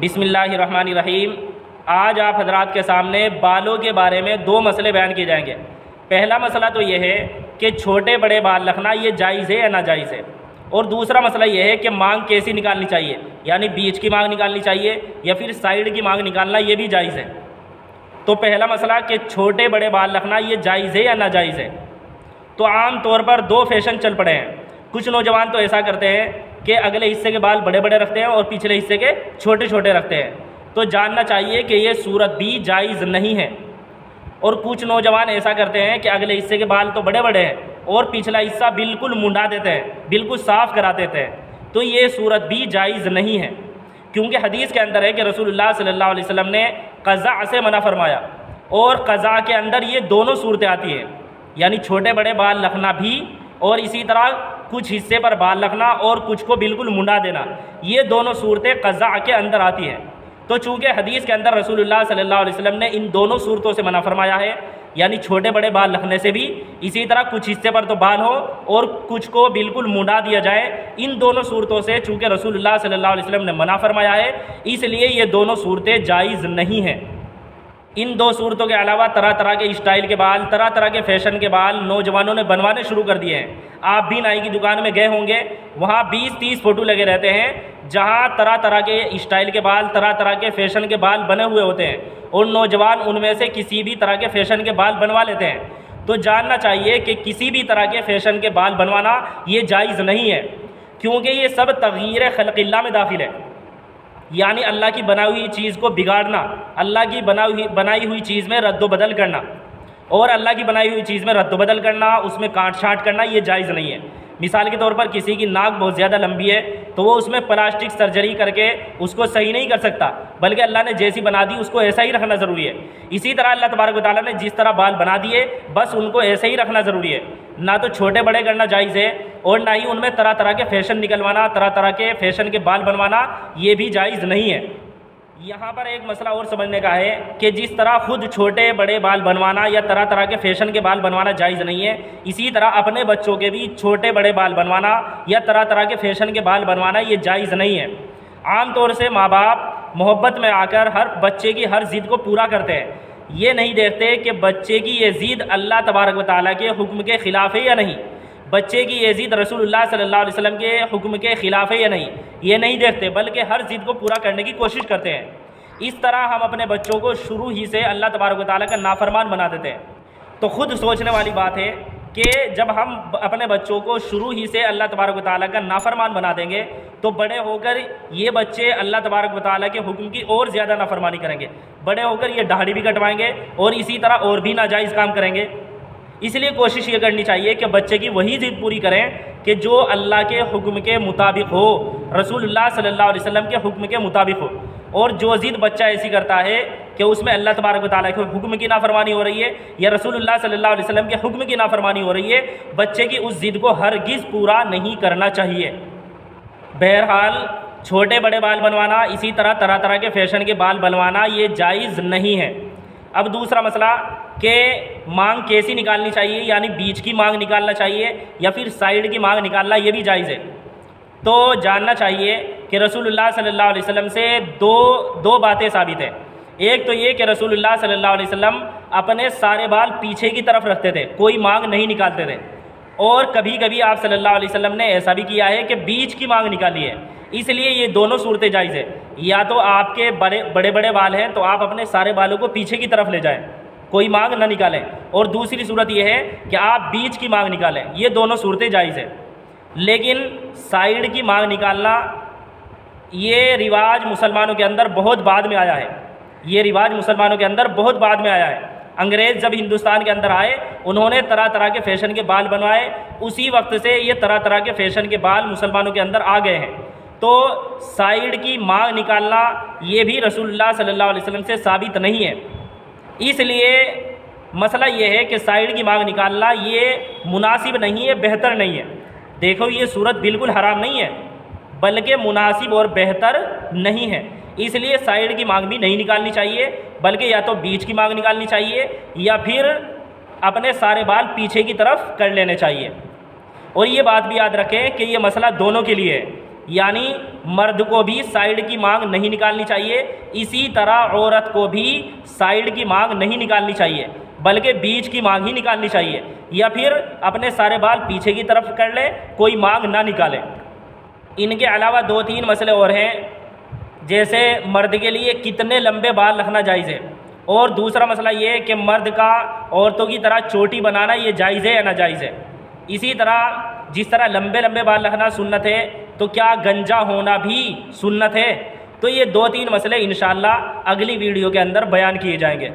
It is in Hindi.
बिस्मिल्लाहिर्रहमानिर्रहीम। आज आप हजरात के सामने बालों के बारे में दो मसले बयान किए जाएंगे। पहला मसला तो ये है कि छोटे बड़े बाल रखना ये जायज़ है या नाजायज़ है, और दूसरा मसला ये है कि मांग कैसी निकालनी चाहिए, यानी बीच की मांग निकालनी चाहिए या फिर साइड की मांग निकालना ये भी जायज़ है। तो पहला मसला कि छोटे बड़े बाल रखना ये जायज़ है या नाजायज़ है। तो आम तौर पर दो फैशन चल पड़े हैं। कुछ नौजवान तो ऐसा करते हैं कि अगले हिस्से के बाल बड़े बड़े रखते हैं और पिछले हिस्से के छोटे छोटे रखते हैं। तो जानना चाहिए कि ये सूरत भी जायज़ नहीं है। और कुछ नौजवान ऐसा करते हैं कि अगले हिस्से के बाल तो बड़े बड़े हैं और पिछला हिस्सा बिल्कुल मुंडा देते हैं, बिल्कुल साफ़ करा देते हैं। तो ये सूरत भी जायज़ नहीं है, क्योंकि हदीस के अंदर है कि रसूलुल्लाह सल्लल्लाहु अलैहि वसल्लम ने क़ज़ा से मना फरमाया, और क़ज़ा के अंदर ये दोनों सूरतें आती हैं, यानी छोटे बड़े बाल रखना भी और इसी तरह कुछ हिस्से पर बाल रखना और कुछ को बिल्कुल मुंडा देना, ये दोनों सूरतें क़ज़ा के अंदर आती हैं। तो चूँकि हदीस के अंदर रसूलुल्लाह सल्लल्लाहु अलैहि वसल्लम ने इन दोनों सूरतों से मना फरमाया है, यानी छोटे बड़े बाल रखने से भी, इसी तरह कुछ हिस्से पर तो बाल हो और कुछ को बिल्कुल मुंडा दिया जाए, इन दोनों सूरतों से चूँकि रसूलुल्लाह सल्लल्लाहु अलैहि वसल्लम ने मना फरमाया है, इसलिए ये दोनों सूरतें जायज़ नहीं हैं। इन दो सूरतों के अलावा तरह तरह के स्टाइल के बाल, तरह तरह के फैशन के बाल नौजवानों ने बनवाने शुरू कर दिए हैं। आप भी नाई की दुकान में गए होंगे, वहाँ 20-30 फ़ोटो लगे रहते हैं जहाँ तरह तरह के स्टाइल के बाल, तरह तरह के फैशन के बाल बने हुए होते हैं, और नौजवान उनमें से किसी भी तरह के फैशन के बाल बनवा लेते हैं। तो जानना चाहिए कि किसी भी तरह के फैशन के बाल बनवाना ये जायज़ नहीं है, क्योंकि ये सब तग़यीर ख़ल्क़िल्लाह में दाखिल है, यानी अल्लाह की बनाई हुई चीज़ को बिगाड़ना, अल्लाह की बनाई हुई चीज़ में रद्द-बदल करना, और अल्लाह की बनाई हुई चीज़ में रद्द-बदल करना, उसमें काट छाँट करना, ये जायज़ नहीं है। मिसाल के तौर पर किसी की नाक बहुत ज़्यादा लंबी है तो वो उसमें प्लास्टिक सर्जरी करके उसको सही नहीं कर सकता, बल्कि अल्लाह ने जैसी बना दी उसको ऐसा ही रखना ज़रूरी है। इसी तरह अल्लाह तबारक व तआला ने जिस तरह बाल बना दिए बस उनको ऐसे ही रखना ज़रूरी है। ना तो छोटे बड़े करना जायज़ है और ना ही उनमें तरह तरह के फैशन निकलवाना, तरह तरह के फैशन के बाल बनवाना, ये भी जायज़ नहीं है। यहाँ पर एक मसला और समझने का है कि जिस तरह खुद छोटे बड़े बाल बनवाना या तरह तरह के फैशन के बाल बनवाना जायज़ नहीं है, इसी तरह अपने बच्चों के भी छोटे बड़े बाल बनवाना या तरह तरह के फैशन के बाल बनवाना ये जायज़ नहीं है। आम तौर से माँ बाप मोहब्बत में आकर हर बच्चे की हर ज़िद को पूरा करते हैं, ये नहीं देखते कि बच्चे की ये ज़िद अल्लाह तबारक व तआला के हुक्म के ख़िलाफ़ है या नहीं, बच्चे की ये ज़िद रसूलुल्लाह सल्लल्लाहु अलैहि वसल्लम के हुक्म के ख़िलाफ़ है या नहीं, ये नहीं देखते, बल्कि हर ज़िद को पूरा करने की कोशिश करते हैं। इस तरह हम अपने बच्चों को शुरू ही से अल्लाह तबारक व तआला का नाफरमान बना देते हैं। तो ख़ुद सोचने वाली बात है कि जब हम अपने बच्चों को शुरू ही से अल्लाह तबारक व तआला का नाफरमान बना देंगे तो बड़े होकर ये बच्चे अल्लाह तबारक व तआला के हुक्म की और ज़्यादा नाफरमानी करेंगे। बड़े होकर ये दाढ़ी भी कटवाएंगे और इसी तरह और भी नाजायज़ काम करेंगे। इसलिए कोशिश ये करनी चाहिए कि बच्चे की वही ज़िद पूरी करें कि जो अल्लाह के हुक्म के मुताबिक हो, रसूलुल्लाह सल्लल्लाहु अलैहि वसल्लम के हुक्म के मुताबिक हो। और जो ज़िद बच्चा ऐसी करता है कि उसमें अल्लाह तबारक व तआला के हुक्म की नाफरमानी हो रही है या रसूलुल्लाह सल्लल्लाहु अलैहि वसल्लम के हुक्म की नाफरमानी हो रही है, बच्चे की उस ज़िद को हरगिज़ पूरा नहीं करना चाहिए। बहरहाल छोटे बड़े बाल बनवाना, इसी तरह तरह तरह के फैशन के बाल बनवाना ये जायज़ नहीं है। अब दूसरा मसला कि मांग कैसी निकालनी चाहिए, यानी बीच की मांग निकालना चाहिए या फिर साइड की मांग निकालना, ये भी जायज़ है। तो जानना चाहिए कि रसूलुल्लाह सल्लल्लाहु अलैहि वसल्लम से दो बातें साबित हैं। एक तो ये कि रसूलुल्लाह सल्लल्लाहु अलैहि वसल्लम अपने सारे बाल पीछे की तरफ रखते थे, कोई मांग नहीं निकालते थे, और कभी कभी आप सल्लल्लाहु अलैहि वसल्लम ने ऐसा भी किया है कि बीच की मांग निकाली है। इसलिए ये दोनों सूरतें जायज़ है। या तो आपके बड़े बड़े बाल हैं तो आप अपने सारे बालों को पीछे की तरफ ले जाएं, कोई मांग ना निकालें, और दूसरी सूरत ये है कि आप बीच की मांग निकालें। ये दोनों सूरतें जायज़ है। लेकिन साइड की मांग निकालना ये रिवाज मुसलमानों के अंदर बहुत बाद में आया है। ये रिवाज मुसलमानों के अंदर बहुत बाद में आया है। अंग्रेज़ जब हिंदुस्तान के अंदर आए, उन्होंने तरह तरह के फैशन के बाल बनवाए, उसी वक्त से ये तरह तरह के फैशन के बाल मुसलमानों के अंदर आ गए हैं। तो साइड की मांग निकालना ये भी रसूलुल्लाह सल्लल्लाहु अलैहि वसल्लम से साबित नहीं है। इसलिए मसला ये है कि साइड की मांग निकालना ये मुनासिब नहीं है, बेहतर नहीं है। देखो ये सूरत बिल्कुल हराम नहीं है, बल्कि मुनासिब और बेहतर नहीं है। इसलिए साइड की मांग भी नहीं निकालनी चाहिए, बल्कि या तो बीच की मांग निकालनी चाहिए या फिर अपने सारे बाल पीछे की तरफ कर लेने चाहिए। और ये बात भी याद रखें कि ये मसला दोनों के लिए है, यानी मर्द को भी साइड की मांग नहीं निकालनी चाहिए, इसी तरह औरत को भी साइड की मांग नहीं निकालनी चाहिए, बल्कि बीच की मांग ही निकालनी चाहिए, या फिर अपने सारे बाल पीछे की तरफ कर ले, कोई मांग ना निकाले। इनके अलावा 2-3 मसले और हैं, जैसे मर्द के लिए कितने लंबे बाल रखना जायज़ है, और दूसरा मसला ये है कि मर्द का औरतों की तरह चोटी बनाना ये जायज़ है या नाजायज़ है। इसी तरह जिस तरह लंबे लंबे बाल रखना सुन्नत है, तो क्या गंजा होना भी सुन्नत है? तो ये 2-3 मसले इंशाअल्लाह अगली वीडियो के अंदर बयान किए जाएंगे।